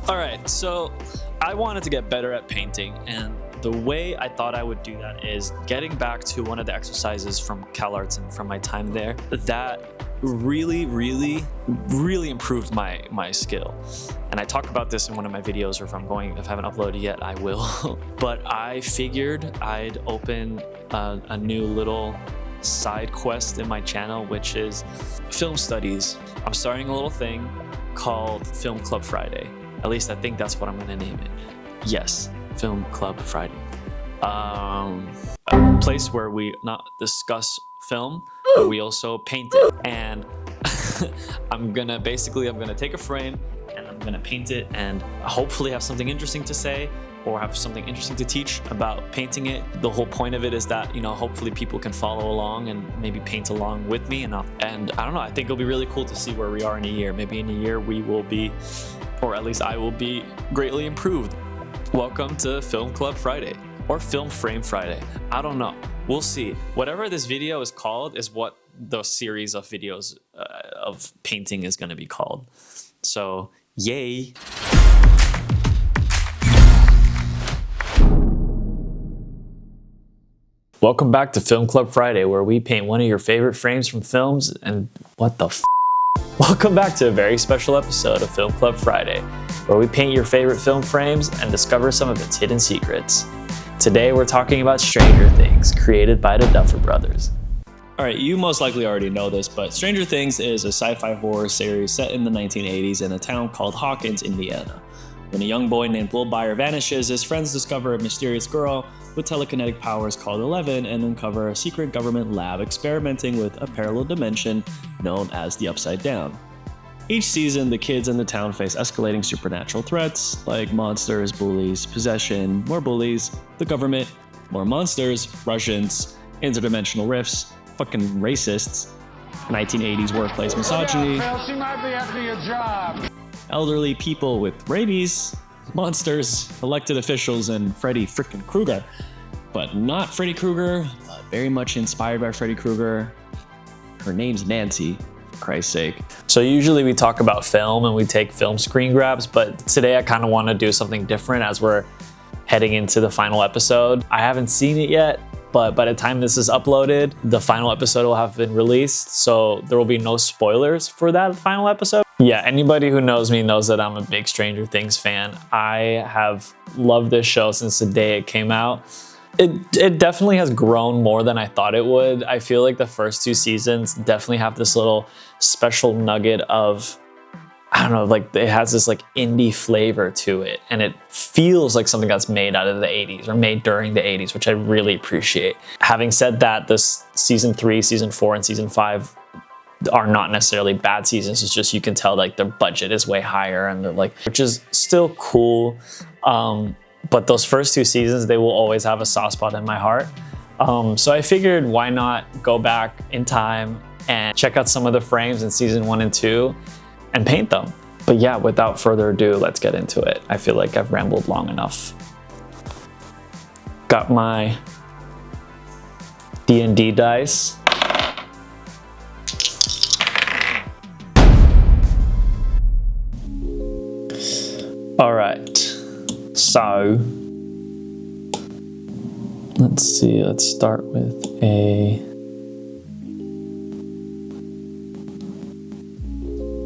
All right, so I wanted to get better at painting, and the way I thought I would do that is getting back to one of the exercises from CalArts and from my time there that really improved my skill. And I talk about this in one of my videos, or if I haven't uploaded yet, I will. But I figured I'd open a new little side quest in my channel, which is film studies. I'm starting a little thing called Film Club Friday. At least I think that's what I'm gonna name it. Yes, Film Club Friday. A place where we not discuss film, but we also paint it. And I'm gonna take a frame and I'm gonna paint it and hopefully have something interesting to say or have something interesting to teach about painting it. The whole point of it is that, hopefully people can follow along and maybe paint along with me. And I don't know, I think it'll be really cool to see where we are in a year. Maybe in a year we will be, or at least I will be, greatly improved. Welcome to Film Club Friday, or Film Frame Friday. I don't know. We'll see. Whatever this video is called is what the series of videos of painting is going to be called. So, yay. Welcome back to Film Club Friday, where we paint one of your favorite frames from films and what the f***. Welcome back to a very special episode of Film Club Friday, where we paint your favorite film frames and discover some of its hidden secrets. Today we're talking about Stranger Things, created by the Duffer Brothers. Alright, you most likely already know this, but Stranger Things is a sci-fi horror series set in the 1980s in a town called Hawkins, Indiana. When a young boy named Will Byers vanishes, his friends discover a mysterious girl with telekinetic powers called Eleven and uncover a secret government lab experimenting with a parallel dimension known as the Upside Down. Each season, the kids in the town face escalating supernatural threats like monsters, bullies, possession, more bullies, the government, more monsters, Russians, interdimensional rifts, fucking racists, 1980s workplace misogyny, She might be after your job. Elderly people with rabies, monsters, elected officials, and Freddy frickin' Krueger. But not Freddy Krueger, but very much inspired by Freddy Krueger. Her name's Nancy, for Christ's sake. So usually we talk about film and we take film screen grabs, but today I kind of want to do something different as we're heading into the final episode. I haven't seen it yet, but by the time this is uploaded, the final episode will have been released, so there will be no spoilers for that final episode. Yeah, anybody who knows me knows that I'm a big Stranger Things fan. I have loved this show since the day it came out. It definitely has grown more than I thought it would. I feel like the first two seasons definitely have this little special nugget of, I don't know, like it has this like indie flavor to it, and it feels like something that's made out of the 80s or made during the 80s, which I really appreciate. Having said that, this season 3, season 4, and season 5 are not necessarily bad seasons. It's just you can tell like their budget is way higher, and they're like, which is still cool. But those first two seasons, they will always have a soft spot in my heart. So I figured why not go back in time and check out some of the frames in season 1 and 2 and paint them. But yeah, without further ado, let's get into it. I feel like I've rambled long enough. Got my D&D dice. All right, so let's see, let's start with a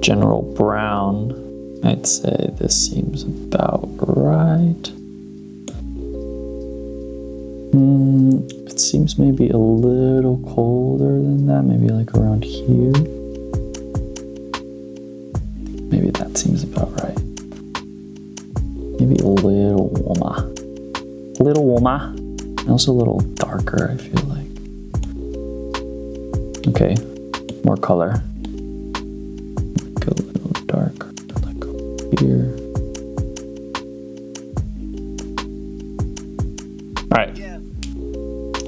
general brown. I'd say this seems about right. It seems maybe a little colder than that, maybe like around here. Maybe that seems about right. Maybe a little warmer, and also a little darker, I feel like. Okay, more color. Go a little darker, like over here. All right,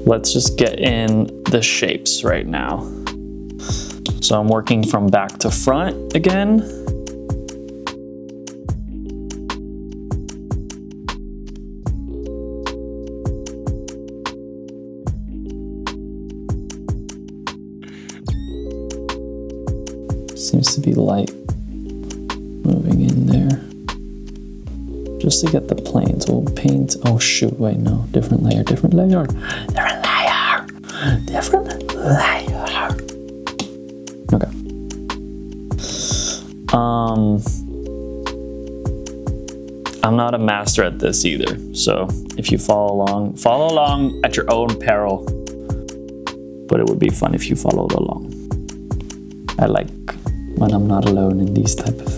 let's just get in the shapes right now. So I'm working from back to front again. Seems to be light moving in there. just to get the planes. We'll paint, oh shoot, wait, no, different layer. Okay. I'm not a master at this either, so if you follow along at your own peril, but it would be fun if you followed along. I like when I'm not alone in these type of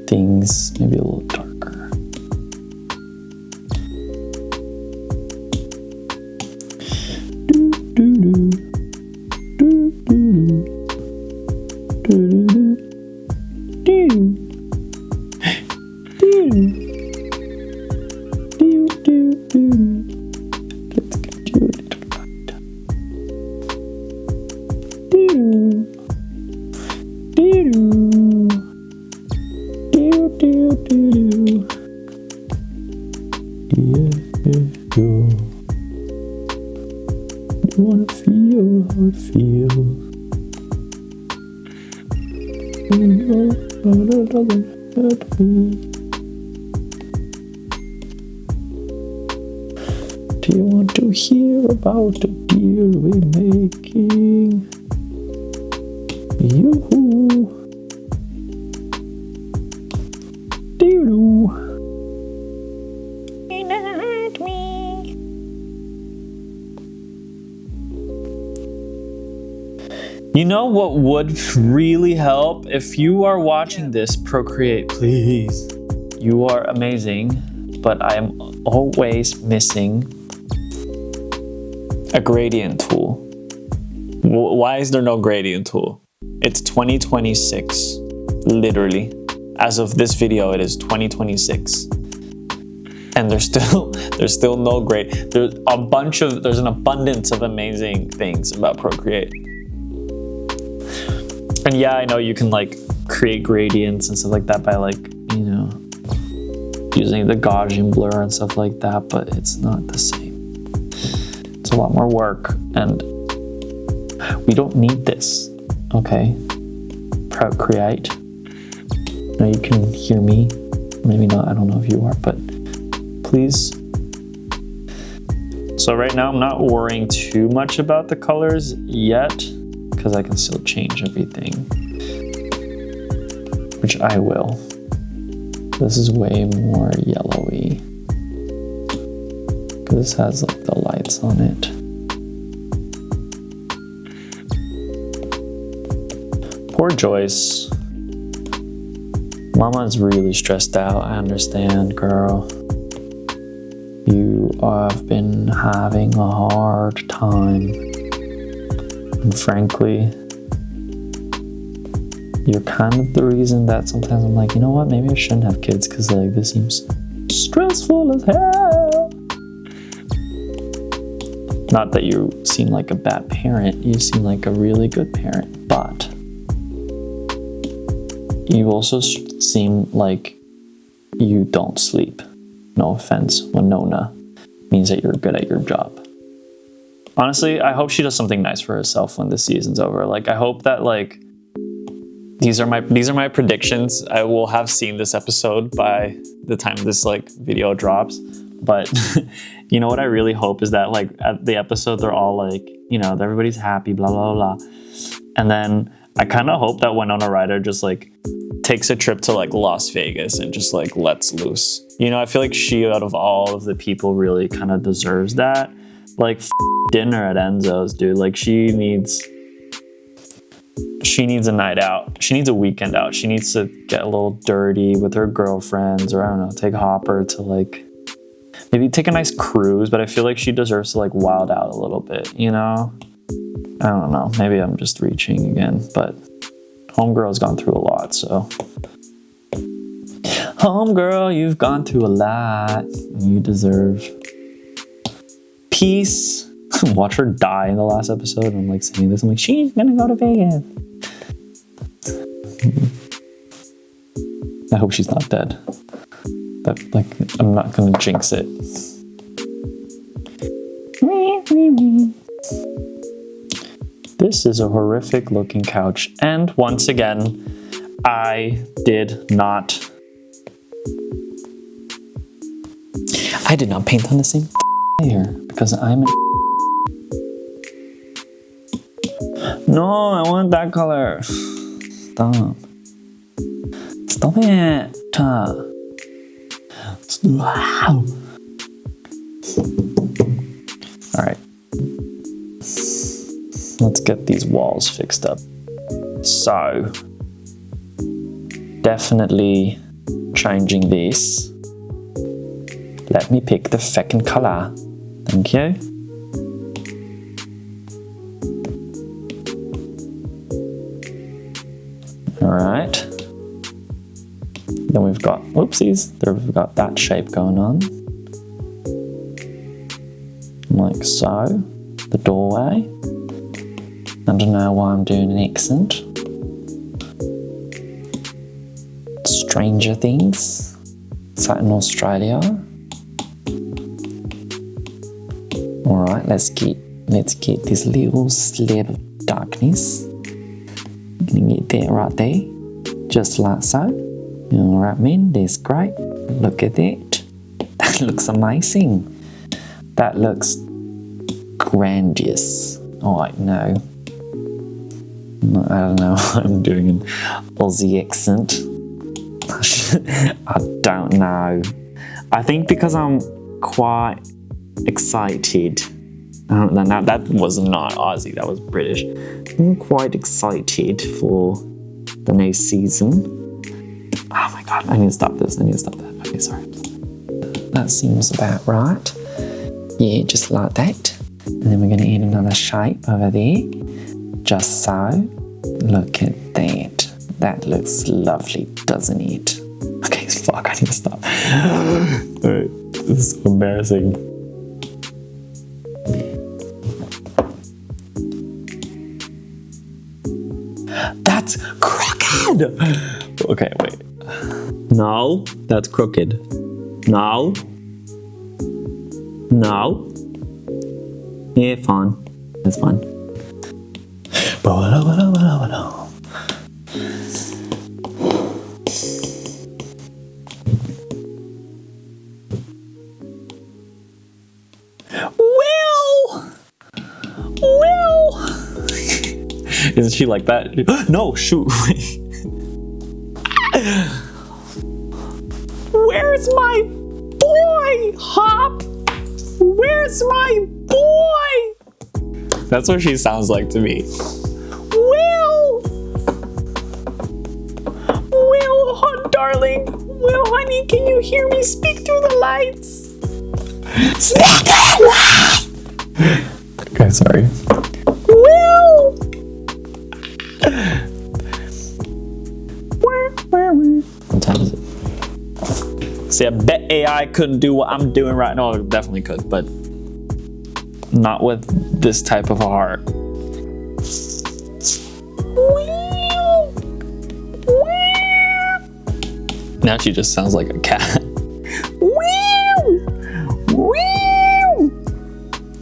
things, maybe a little darker. You wanna feel how it feels. You know how it doesn't hurt me. Do you want to hear about the deal we're making? Yoo-hoo. Doo-doo. You know what would really help? If you are watching this, Procreate, please. You are amazing, but I am always missing a gradient tool. Why is there no gradient tool? It's 2026, literally. As of this video, it is 2026. And there's still no grade. There's an abundance of amazing things about Procreate. And yeah, I know you can like create gradients and stuff like that by like, you know, using the Gaussian blur and stuff like that, but it's not the same. It's a lot more work and we don't need this, okay? Procreate. Now you can hear me, maybe not, I don't know if you are, but please. So right now I'm not worrying too much about the colors yet, because I can still change everything, which I will. This is way more yellowy, because this has like the lights on it. Poor Joyce. Mama is really stressed out. I understand, girl. You have been having a hard time. And frankly, you're kind of the reason that sometimes I'm like, you know what, maybe I shouldn't have kids because like this seems stressful as hell. Not that you seem like a bad parent, you seem like a really good parent, but you also seem like you don't sleep. No offense, Winona means that you're good at your job. Honestly, I hope she does something nice for herself when this season's over. Like, I hope that like these are my predictions. I will have seen this episode by the time this like video drops. But you know what I really hope is that like at the episode they're all like, you know, everybody's happy, blah blah blah. And then I kind of hope that Winona Ryder just like takes a trip to like Las Vegas and just like lets loose. You know, I feel like she out of all of the people really kind of deserves that. Like dinner at Enzo's, dude. Like she needs a night out. She needs a weekend out. She needs to get a little dirty with her girlfriends, or I don't know, take Hopper to like maybe take a nice cruise, but I feel like she deserves to like wild out a little bit, you know? I don't know. Maybe I'm just reaching again, but Homegirl's gone through a lot, so. Homegirl, you've gone through a lot. And you deserve peace. Watch her die in the last episode. And I'm like saying this. I'm like, she's gonna go to Vegas. I hope she's not dead. But like, I'm not gonna jinx it. This is a horrific looking couch. And once again, I did not I did not paint on the same layer because I'm an No, I want that color. Stop. Stop it. Wow. All right. Let's get these walls fixed up. So, definitely changing this. Let me pick the second color. Thank you. All right. Then we've got, whoopsies, there we've got that shape going on. Like so. The doorway. I don't know why I'm doing an accent. Stranger Things. Set in Australia. Alright, let's get this little slab of darkness. Gonna get that right there. Just like so. Alright man, that's great. Look at that. That looks amazing. That looks grandiose. Oh wait, no. I don't know why I'm doing an Aussie accent. I don't know. I think because I'm quite excited. No, that was not Aussie, that was British. I'm quite excited for the new season. Oh my god, I need to stop this. I need to stop that. Okay, sorry. That seems about right. Yeah, just like that. And then we're going to add another shape over there. Just so. Look at that. That looks lovely, doesn't it? Okay, fuck, I need to stop. Alright, this is so embarrassing. That's crooked! Okay, wait. No, that's crooked. No. No. Yeah, fine. It's fine. Will! Isn't she like that? No, shoot. Where's my boy, Hop? Where's my boy? That's what she sounds like to me. Will! Will, oh, darling. Will, honey, can you hear me? Speak through the lights. Okay, sorry. Will! Sometimes. See, I bet AI couldn't do what I'm doing right now. It definitely could, but not with this type of a heart. Now she just sounds like a cat.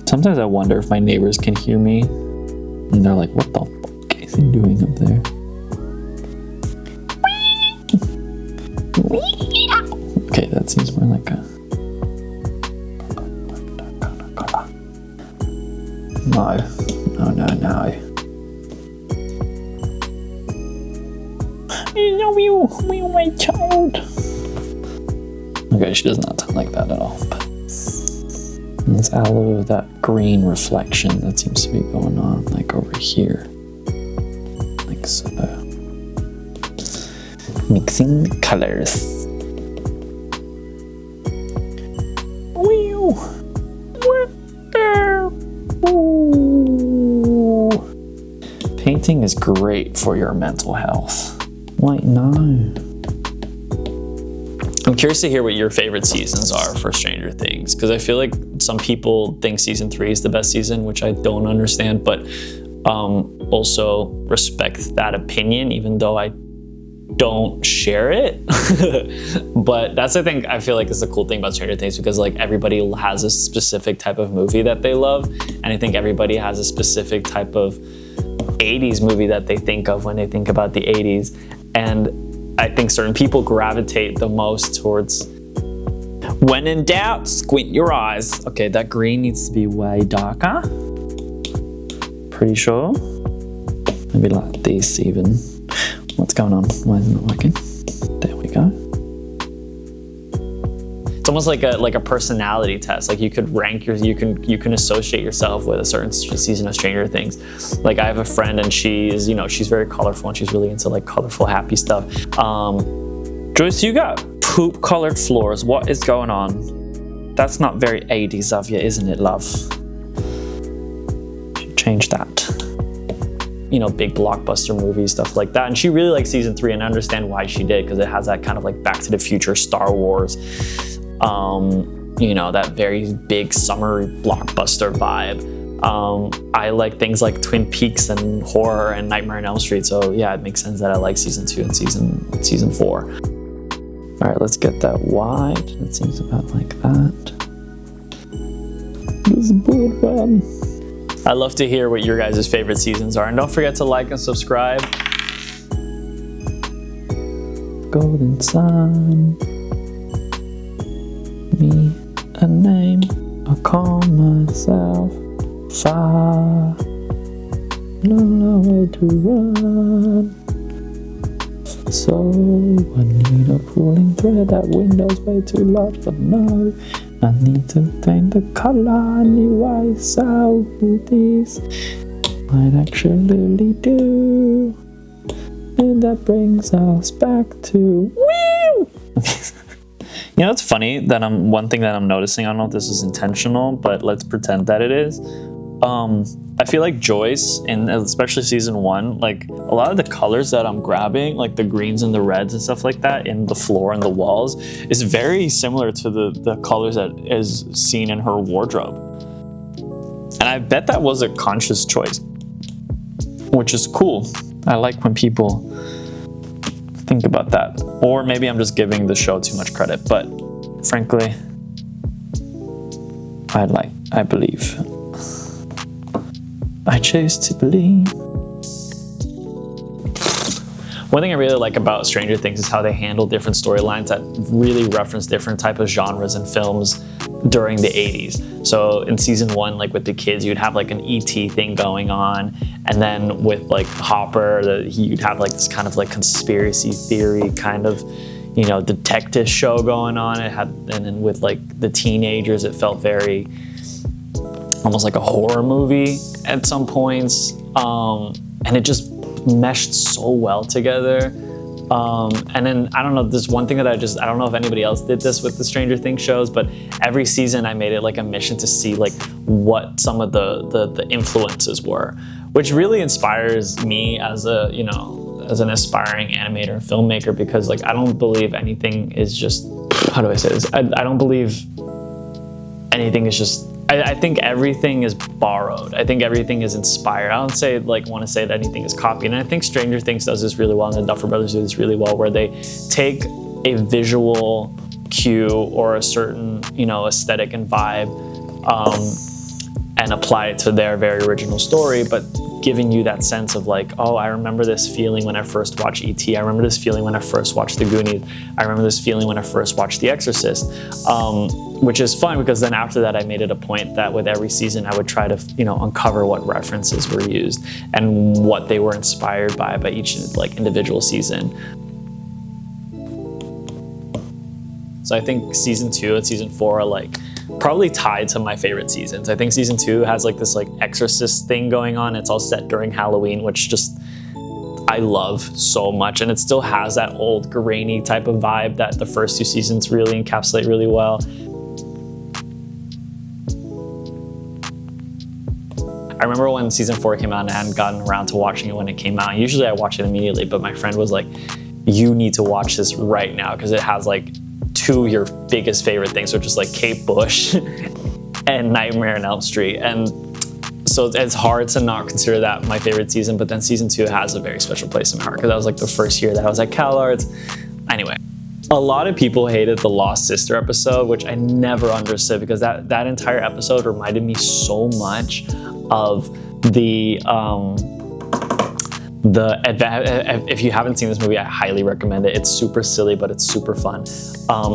Sometimes I wonder if my neighbors can hear me. And they're like, what the fuck is he doing up there? Okay, that seems more like a... No. You, my child. Okay, she does not sound like that at all. But let's add a little of that green reflection that seems to be going on, like over here. Like so. Mixing the colors. Painting is great for your mental health. Wait, no. I'm curious to hear what your favorite seasons are for Stranger Things, because I feel like some people think season 3 is the best season, which I don't understand, but also respect that opinion, even though I don't share it. But that's, I feel like is the cool thing about Stranger Things, because like everybody has a specific type of movie that they love, and I think everybody has a specific type of 80s movie that they think of when they think about the 80s. And I think certain people gravitate the most towards When in doubt, squint your eyes. Okay, that green needs to be way darker. Pretty sure. Maybe like this even. What's going on? Why is it not working? There we go. It's almost like a personality test. Like you could rank you can associate yourself with a certain season of Stranger Things. Like I have a friend and she's very colorful and she's really into like colorful, happy stuff. Joyce, you got poop colored floors. What is going on? That's not very 80s of you, isn't it, love? Change that. Big blockbuster movies, stuff like that. And she really likes season 3, and I understand why she did, because it has that kind of like Back to the Future, Star Wars, that very big summer blockbuster vibe. I like things like Twin Peaks and horror and Nightmare on Elm Street. So yeah, it makes sense that I like season 2 and season 4. All right, let's get that wide. It seems about like that. This board one. I'd love to hear what your guys' favorite seasons are. And don't forget to like and subscribe. Golden sun. Me a name. I call myself far. No way to run. So I need a pulling thread. That window's way too large, but no. I need to paint the color anyway, so this might actually do. And that brings us back to woo! It's funny that one thing that I'm noticing, I don't know if this is intentional, but let's pretend that it is. I feel like Joyce, and especially season 1, like a lot of the colors that I'm grabbing, like the greens and the reds and stuff like that in the floor and the walls, is very similar to the colors that is seen in her wardrobe. And I bet that was a conscious choice, which is cool. I like when people think about that. Or maybe I'm just giving the show too much credit, but frankly, I believe. I choose to believe. One thing I really like about Stranger Things is how they handle different storylines that really reference different type of genres and films during the 80s. So in season 1, like with the kids, you'd have like an ET thing going on. And then with like Hopper, you'd have like this kind of like conspiracy theory kind of, detective show going on. And then with like the teenagers, it felt very almost like a horror movie at some points, and it just meshed so well together. And then I don't know, there's one thing that I don't know if anybody else did this with the Stranger Things shows, but every season I made it like a mission to see like what some of the influences were, which really inspires me as as an aspiring animator and filmmaker, because like I don't believe anything is just, how do I say this? I don't believe anything is just, I think everything is borrowed. I think everything is inspired. I don't want to say that anything is copied. And I think Stranger Things does this really well, and the Duffer Brothers do this really well, where they take a visual cue or a certain, aesthetic and vibe, and apply it to their very original story, but giving you that sense of like, oh, I remember this feeling when I first watched E.T. I remember this feeling when I first watched The Goonies. I remember this feeling when I first watched The Exorcist. Which is fun, because then after that I made it a point that with every season I would try to uncover what references were used and what they were inspired by each like individual season. So I think season 2 and season 4 are like probably tied to my favorite seasons. I think season 2 has like this like exorcist thing going on. It's all set during Halloween, which just I love so much, and it still has that old grainy type of vibe that the first 2 seasons really encapsulate really well. I remember when season 4 came out and I hadn't gotten around to watching it when it came out. Usually I watch it immediately, but my friend was like, you need to watch this right now, because it has like 2 of your biggest favorite things, which is like Kate Bush and Nightmare on Elm Street. And so it's hard to not consider that my favorite season, but then season 2 has a very special place in my heart, because that was like the first year that I was at CalArts. Anyway, a lot of people hated the Lost Sister episode, which I never understood, because that entire episode reminded me so much of the If you haven't seen this movie, I highly recommend it. It's super silly, but it's super fun.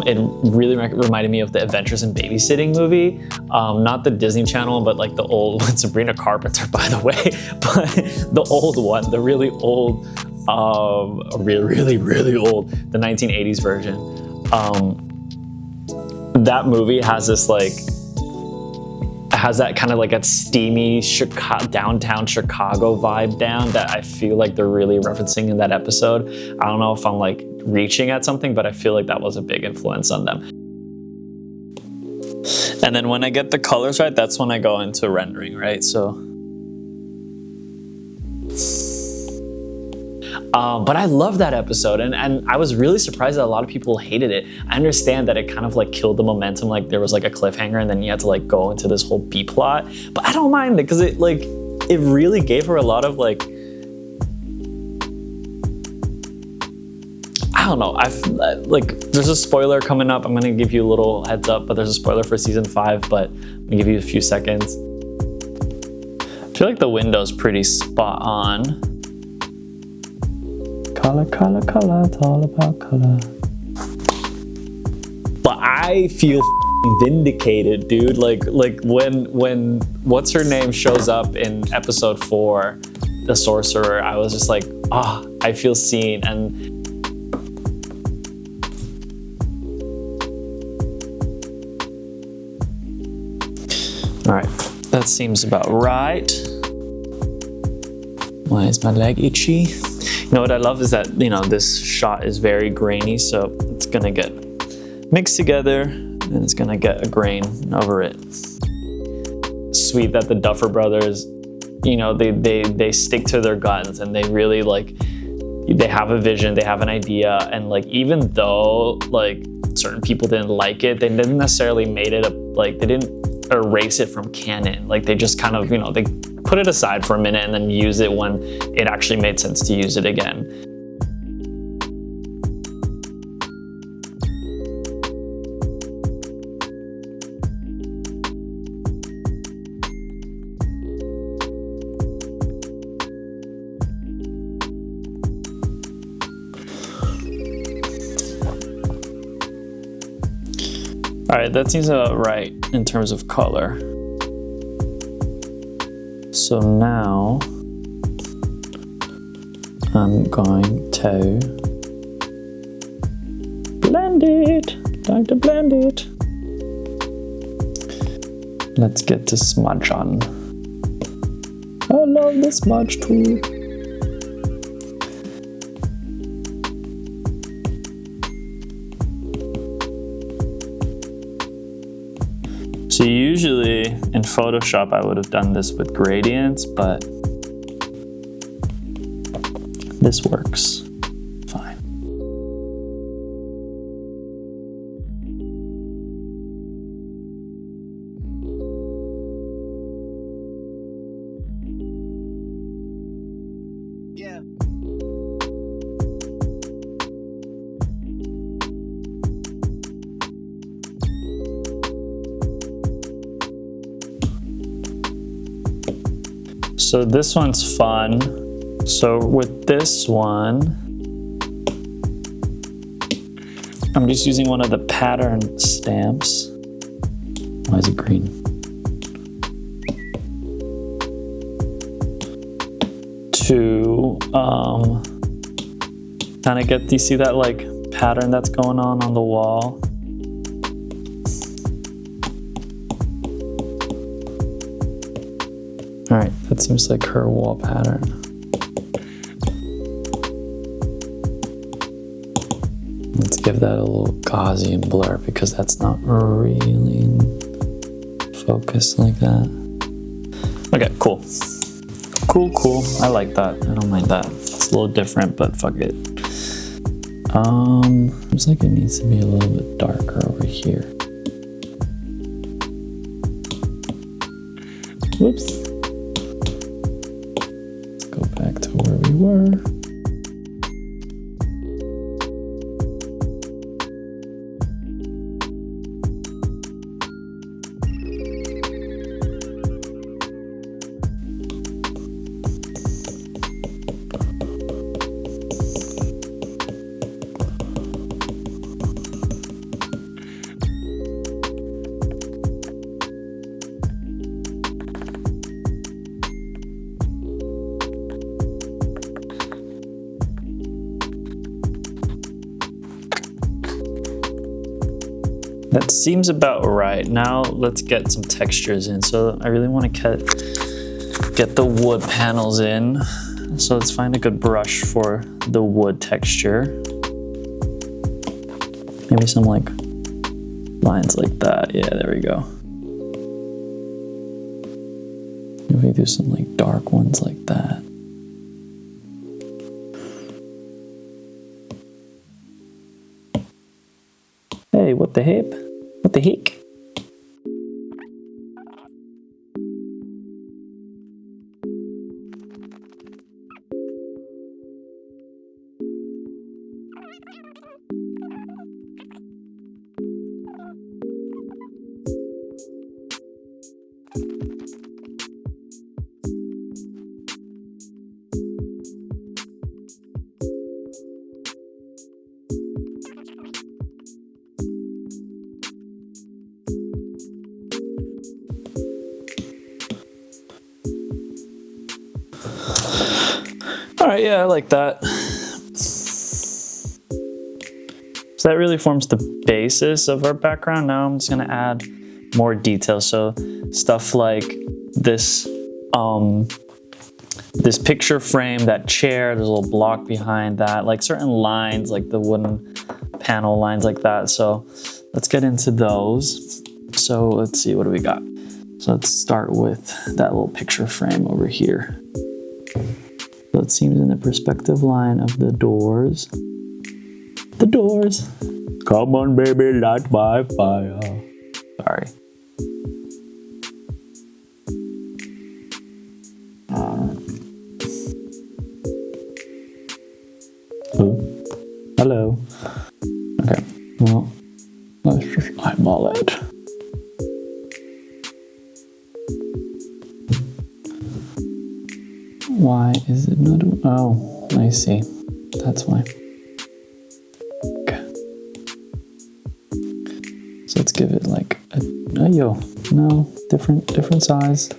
It really reminded me of the Adventures in Babysitting movie. Not the Disney Channel, but like the old one, Sabrina Carpenter, by the way. But the old one, the really old, really old, the 1980s version. That movie has this like, has that kind of like a steamy downtown Chicago vibe down that I feel like they're really referencing in that episode. I don't know if I'm like reaching at something, but I feel like that was a big influence on them. And then when I get the colors right, that's when I go into rendering, right? So, but I love that episode, and I was really surprised that a lot of people hated it. I understand that it kind of like killed the momentum, like there was like a cliffhanger and then you had to like go into this whole B plot, but I don't mind it because it really gave her a lot of like, I don't know, there's a spoiler coming up. I'm gonna give you a little heads up, but there's a spoiler for season 5, but I'm gonna give you a few seconds. I feel like the window's pretty spot on. Color, color, color, it's all about color. But I feel vindicated, dude. Like when what's her name shows up in episode 4, the sorcerer, I was just like, I feel seen. And all right, that seems about right. Why is my leg itchy? You know what I love is that, you know, this shot is very grainy, so it's gonna get mixed together and it's gonna get a grain over it. Sweet that the Duffer Brothers, you know, they stick to their guns and they really like, they have a vision, they have an idea, and like even though like certain people didn't like it, they didn't necessarily made it they didn't erase it from canon. Like they just kind of, you know, they put it aside for a minute and then use it when it actually made sense to use it again. All right, that seems about right in terms of color. So now I'm going to blend it. Time to blend it. Let's get to smudge on. I love the smudge tool. So usually in Photoshop, I would have done this with gradients, but this works fine. Yeah. So this one's fun. So with this one, I'm just using one of the pattern stamps. Why is it green? To kind of get, do you see that like pattern that's going on the wall? All right, that seems like her wall pattern. Let's give that a little Gaussian blur because that's not really in focus like that. Okay, cool. Cool. I like that. I don't mind that. It's a little different, but fuck it. Looks like it needs to be a little bit darker over here. Whoops. Go back to where we were. That seems about right. Now let's get some textures in. So I really want to get the wood panels in. So let's find a good brush for the wood texture. Maybe some like lines like that. Yeah, there we go. If we do some like dark ones like that. Hey, what the heck? What the heck? All right, yeah, I like that. So that really forms the basis of our background. Now I'm just gonna add more detail. So stuff like this, this picture frame, that chair, there's a little block behind that, like certain lines, like the wooden panel lines like that. So let's get into those. So let's see, what do we got? So let's start with that little picture frame over here. So it seems in the perspective line of the doors. The doors. Come on, baby, light my fire. Sorry. Oh, hello. Okay, well, let's just eyeball it. Why is it not? Oh, I see. That's why. Okay. So let's give it like a yo. No, different size.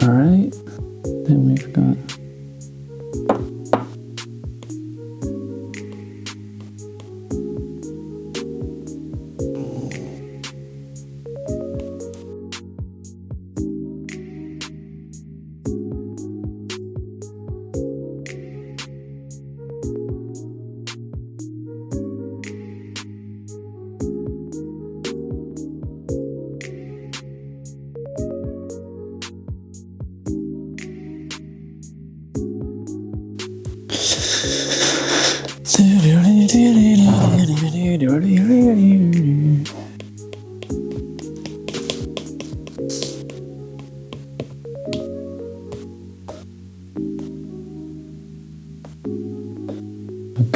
All right. Then we've got.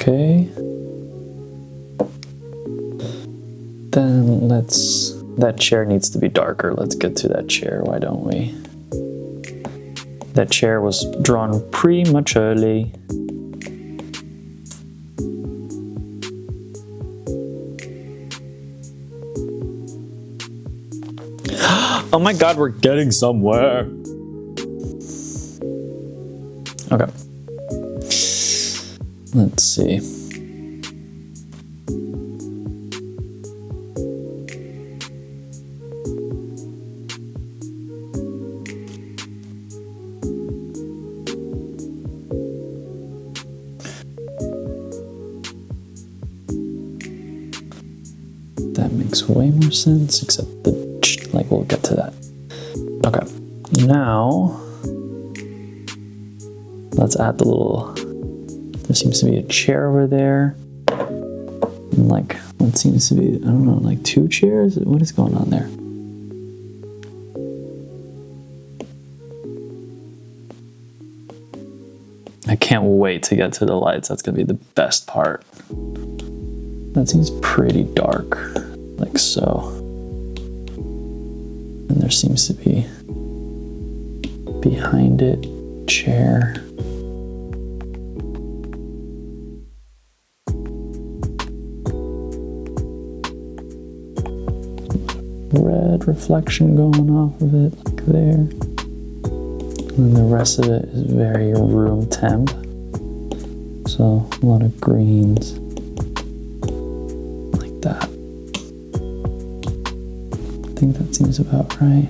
Okay. Then that chair needs to be darker. Let's get to that chair, why don't we? That chair was drawn prematurely. Oh my god, we're getting somewhere. Okay. Let's see. That makes way more sense, except like we'll get to that. Okay, now let's add the little, there seems to be a chair over there. And like, what seems to be, I don't know, like 2 chairs? What is going on there? I can't wait to get to the lights. That's gonna be the best part. That seems pretty dark, like so. And there seems to be behind it, chair. red reflection going off of it, like there. And the rest of it is very room temp. So a lot of greens, like that. I think that seems about right.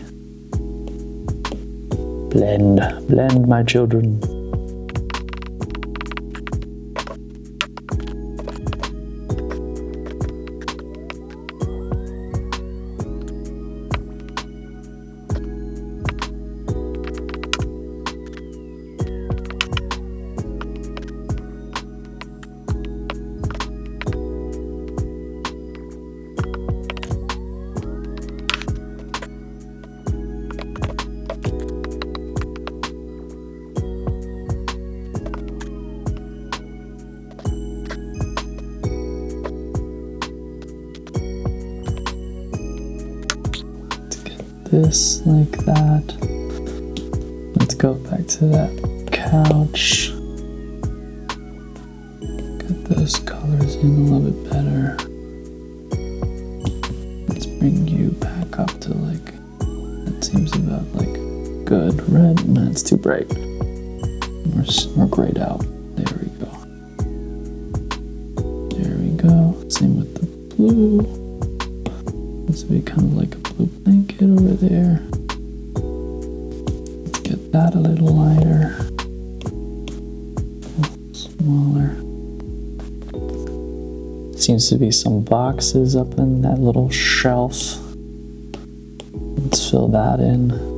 Blend, my children. This like that. Let's go back to that couch. Get those colors in a little bit better. Let's bring you back up to like, that seems about like good. Red, no, it's too bright. We're grayed out. There we go. There we go. Same with the blue. This would be kind of like a blue blanket over there. Let's get that a little lighter. Smaller. Seems to be some boxes up in that little shelf. Let's fill that in.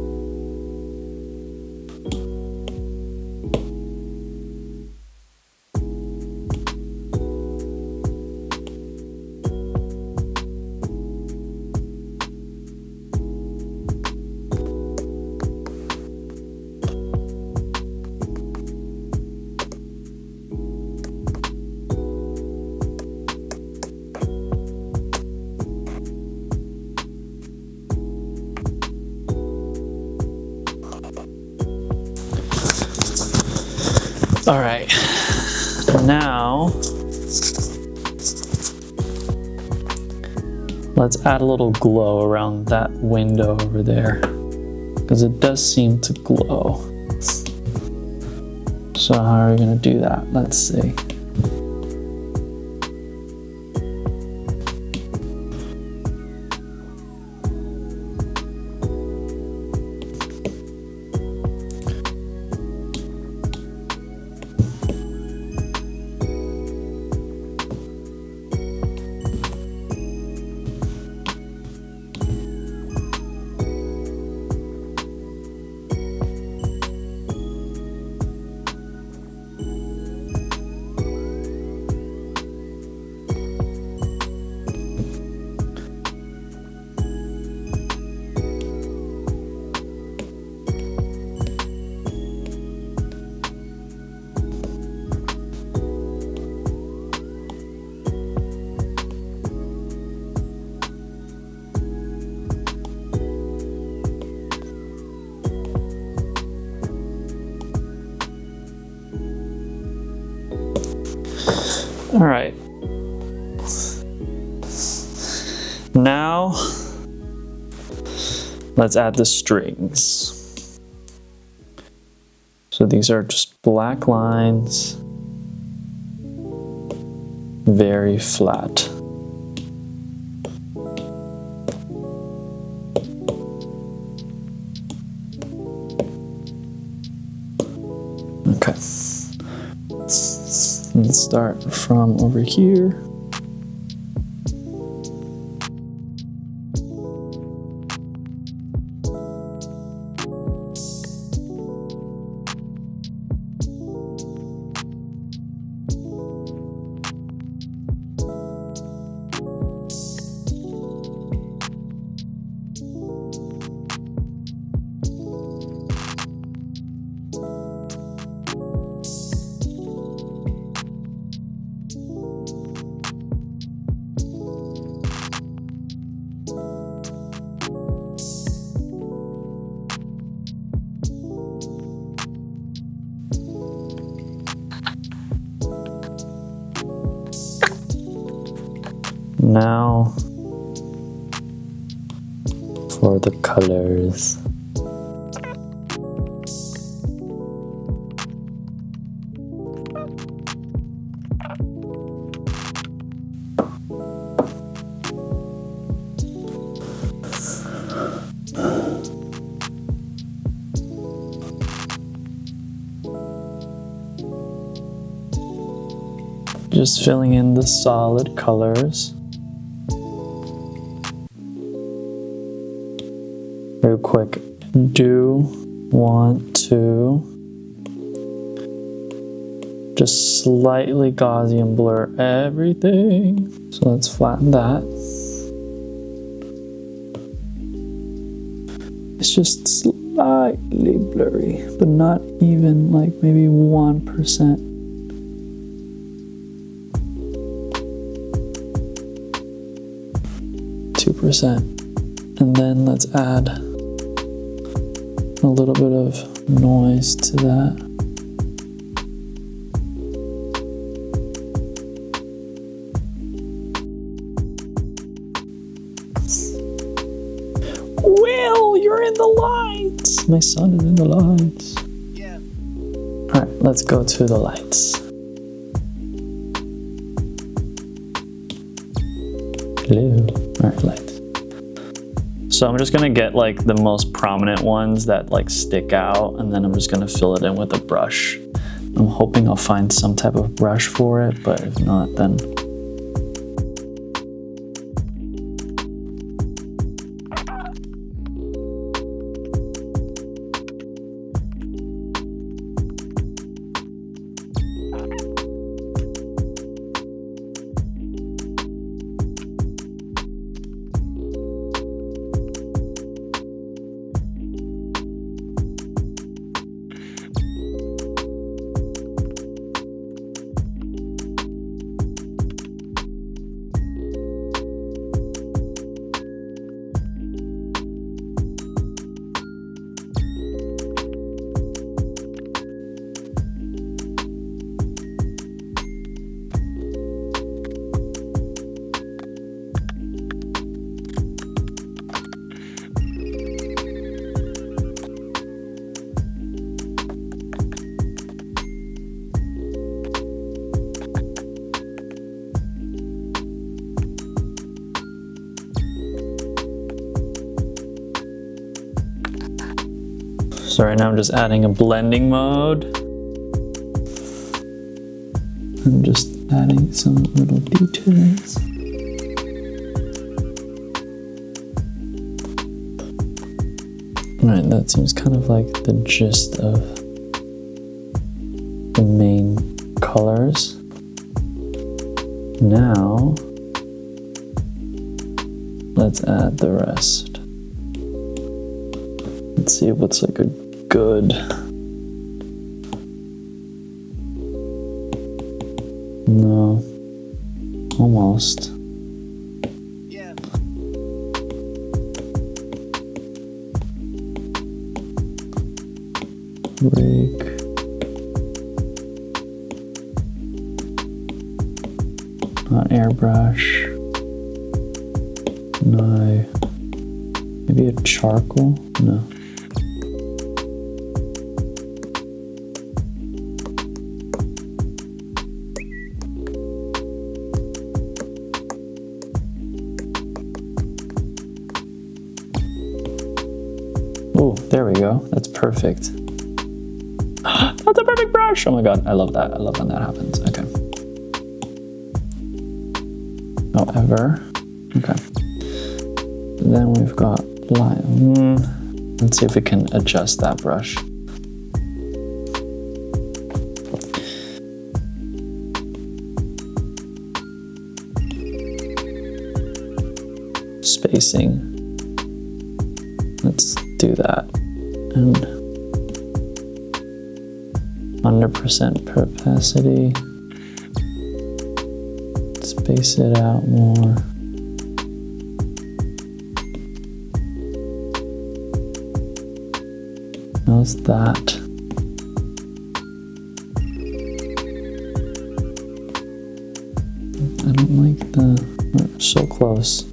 All right, now let's add a little glow around that window over there, because it does seem to glow. So how are we gonna do that? Let's see. All right. Now, let's add the strings. So these are just black lines, very flat. Okay. Let's start from over here. Now, for the colors. Just filling in the solid colors. Real quick, do want to just slightly Gaussian blur everything. So let's flatten that. It's just slightly blurry, but not even like maybe 1%. 2%. And then let's add a little bit of noise to that. Will, you're in the lights. My son is in the lights. Yeah. All right, let's go to the lights. Hello. All right, lights. So I'm just gonna get like the most prominent ones that like stick out, and then I'm just gonna fill it in with a brush. I'm hoping I'll find some type of brush for it, but if not, then so right now I'm just adding a blending mode. I'm just adding some little details. Alright, that seems kind of like the gist of the main colors. Now, let's add the rest. Let's see what's like a good no, almost. Yeah. Rake. Not airbrush. No. Maybe a charcoal? No. Oh, there we go. That's perfect. That's a perfect brush. Oh my god, I love that. I love when that happens. Okay. However, okay. Then we've got line. Let's see if we can adjust that brush. Spacing. Let's do that. And 100% opacity. Space it out more. How's that? I don't like the, we're so close.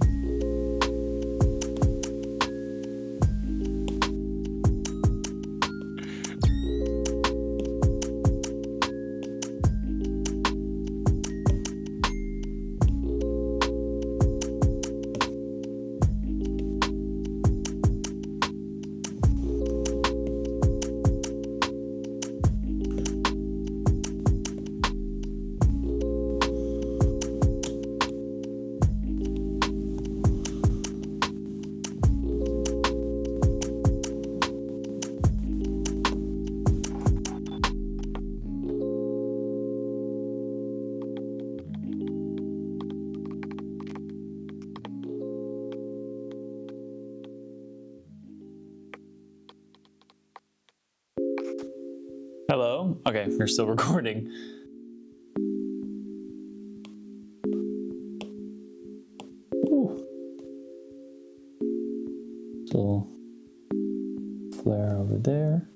Hello? Okay, we're still recording. Ooh. Little flare over there.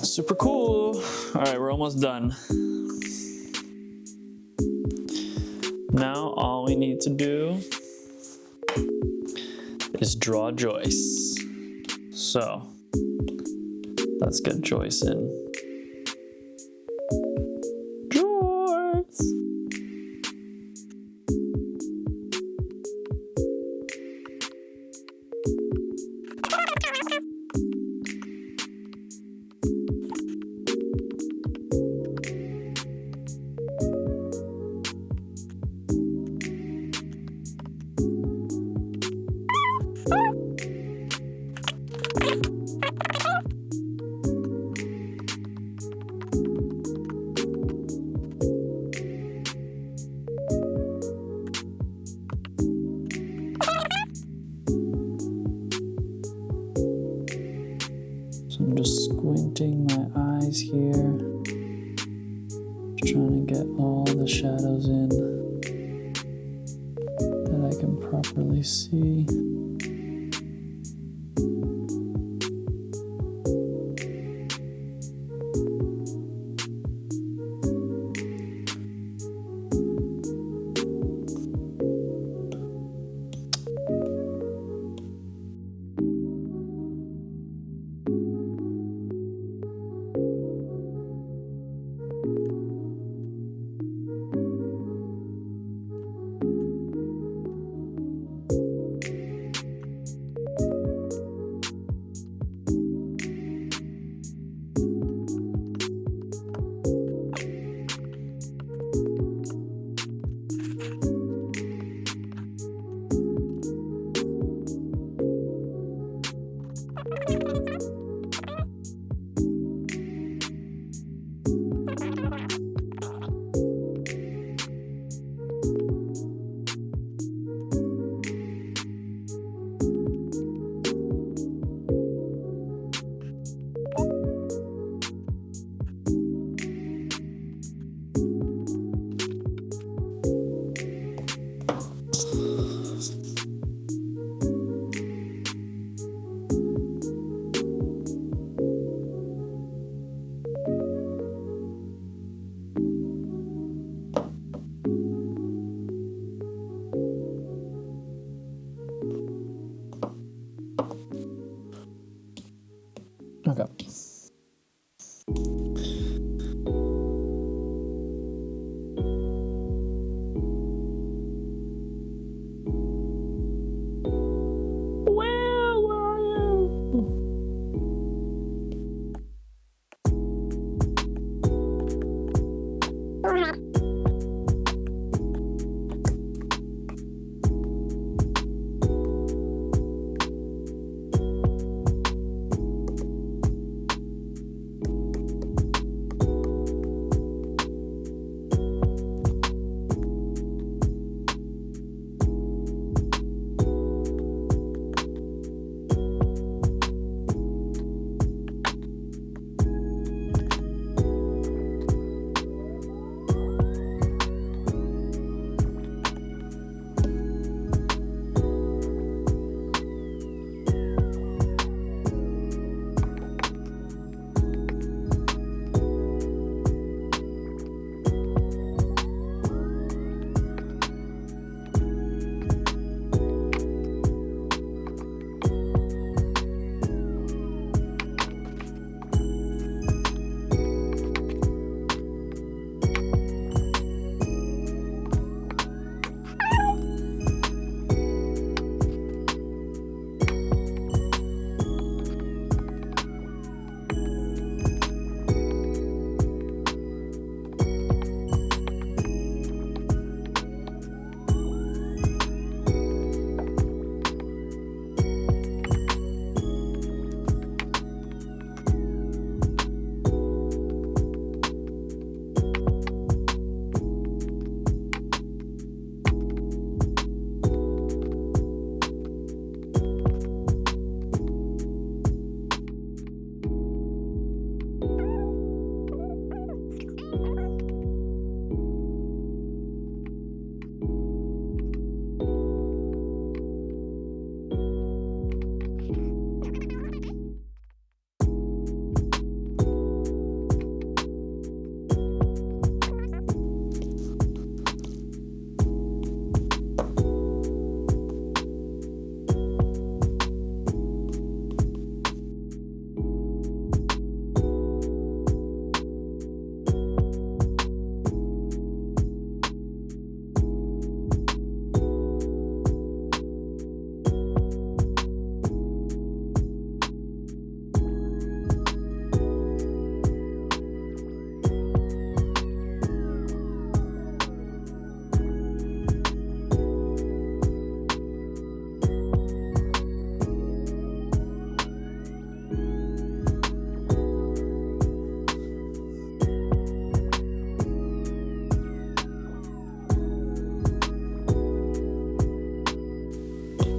Super cool. All right, we're almost done. Now all we need to do is draw Joyce. So let's get Joyce in. Joyce! So I'm just squinting my eyes here, just trying to get all the shadows in that I can properly see. Okay. Where are you?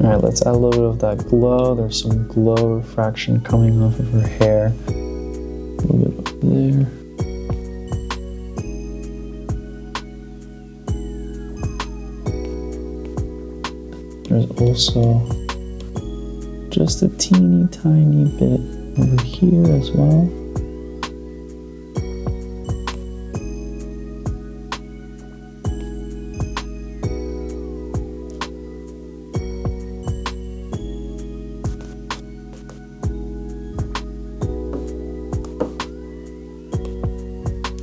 All right, let's add a little bit of that glow. There's some glow refraction coming off of her hair. A little bit up there. There's also just a teeny tiny bit over here as well.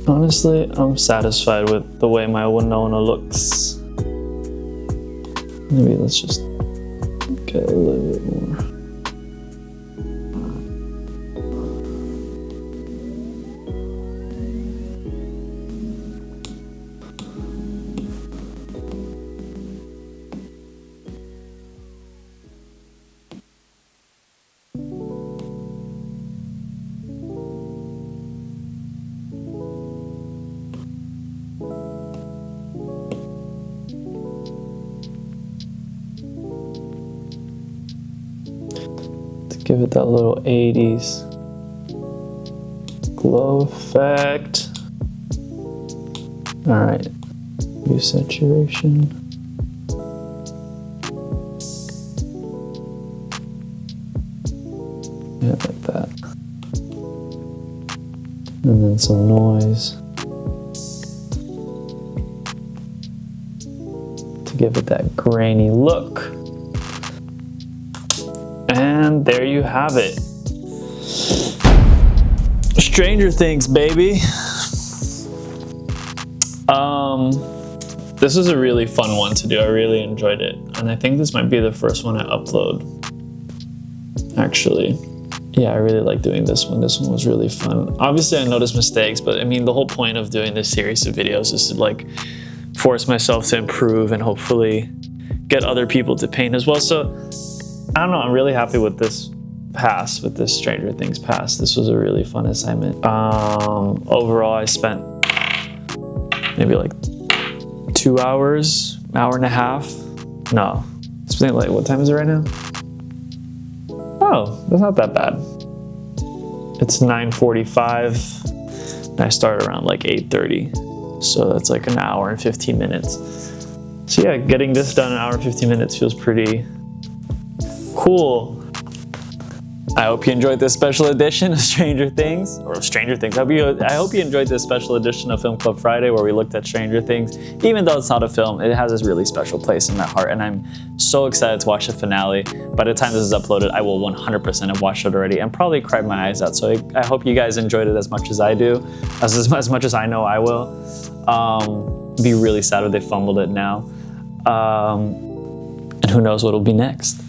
Honestly, I'm satisfied with the way my Winona looks. Maybe let's just get a little bit more. Give it that little 80s glow effect. All right, use saturation. Yeah, like that. And then some noise to give it that grainy look. And there you have it. Stranger Things, baby. This was a really fun one to do. I really enjoyed it. And I think this might be the first one I upload. Actually. Yeah, I really like doing this one. This one was really fun. Obviously, I noticed mistakes, but I mean, the whole point of doing this series of videos is to like force myself to improve and hopefully get other people to paint as well. So I don't know, I'm really happy with this pass, with this Stranger Things pass. This was a really fun assignment. Overall, I spent maybe like 2 hours, hour and a half. No, it's been like, what time is it right now? Oh, that's not that bad. It's 9:45. I started around like 8:30. So that's like an hour and 15 minutes. So yeah, getting this done in an hour and 15 minutes feels pretty cool. I hope you enjoyed this special edition of Stranger Things, or of Stranger Things. I hope you enjoyed this special edition of Film Club Friday where we looked at Stranger Things. Even though it's not a film, it has this really special place in my heart, and I'm so excited to watch the finale. By the time this is uploaded, I will 100% have watched it already and probably cried my eyes out. So I hope you guys enjoyed it as much as I do, as much as I know I will. Be really sad if they fumbled it now. And who knows what will be next.